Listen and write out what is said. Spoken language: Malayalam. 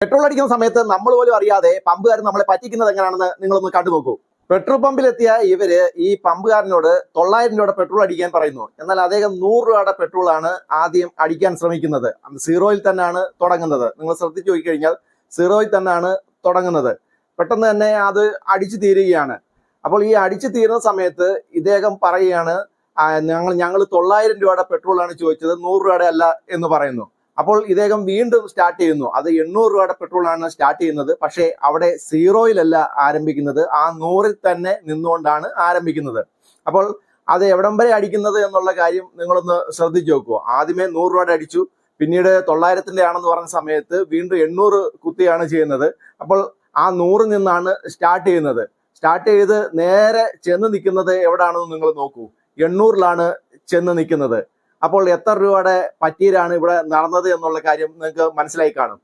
പെട്രോൾ അടിക്കുന്ന സമയത്ത് നമ്മൾ പോലും അറിയാതെ പമ്പുകാരൻ നമ്മളെ പറ്റിക്കുന്നത് എങ്ങനെയാണെന്ന് നിങ്ങളൊന്ന് കണ്ടു നോക്കൂ. പെട്രോൾ പമ്പിലെത്തിയ ഇവര് ഈ പമ്പുകാരനോട് 900 രൂപയുടെ പെട്രോൾ അടിക്കാൻ പറയുന്നു. എന്നാൽ അദ്ദേഹം 100 രൂപയുടെ പെട്രോളാണ് ആദ്യം അടിക്കാൻ ശ്രമിക്കുന്നത്. സീറോയിൽ തന്നെയാണ് തുടങ്ങുന്നത്. നിങ്ങൾ ശ്രദ്ധിച്ചു നോക്കിക്കഴിഞ്ഞാൽ സീറോയിൽ തന്നെയാണ് തുടങ്ങുന്നത്. പെട്ടെന്ന് തന്നെ അത് അടിച്ചു തീരുകയാണ്. അപ്പോൾ ഈ അടിച്ചു തീരുന്ന സമയത്ത് ഇദ്ദേഹം പറയുകയാണ്, ഞങ്ങൾ 900 രൂപയുടെ പെട്രോളാണ് ചോദിച്ചത്, 100 രൂപയുടെ അല്ല എന്ന് പറയുന്നു. അപ്പോൾ ഇദ്ദേഹം വീണ്ടും സ്റ്റാർട്ട് ചെയ്യുന്നു. അത് 800 രൂപയുടെ പെട്രോളാണ് സ്റ്റാർട്ട് ചെയ്യുന്നത്. പക്ഷേ അവിടെ സീറോയിലല്ല ആരംഭിക്കുന്നത്, ആ 100-ൽ തന്നെ നിന്നുകൊണ്ടാണ് ആരംഭിക്കുന്നത്. അപ്പോൾ അത് എവിടം വരെ അടിക്കുന്നത് എന്നുള്ള കാര്യം നിങ്ങളൊന്ന് ശ്രദ്ധിച്ചു നോക്കുക. ആദ്യമേ 100 രൂപയുടെ അടിച്ചു, പിന്നീട് 900-ന്റെ ആണെന്ന് പറഞ്ഞ സമയത്ത് വീണ്ടും 800 കുത്തിയാണ് ചെയ്യുന്നത്. അപ്പോൾ ആ 100-ൽ നിന്നാണ് സ്റ്റാർട്ട് ചെയ്യുന്നത്. സ്റ്റാർട്ട് ചെയ്ത് നേരെ ചെന്ന് നിൽക്കുന്നത് എവിടാണെന്ന് നിങ്ങൾ നോക്കൂ, 800-ലാണ് ചെന്ന് നിൽക്കുന്നത്. അപ്പോൾ എത്ര രൂപയുടെ പറ്റീരാണ് ഇവിടെ നടന്നത് എന്നുള്ള കാര്യം നിങ്ങൾക്ക് മനസ്സിലായി കാണും.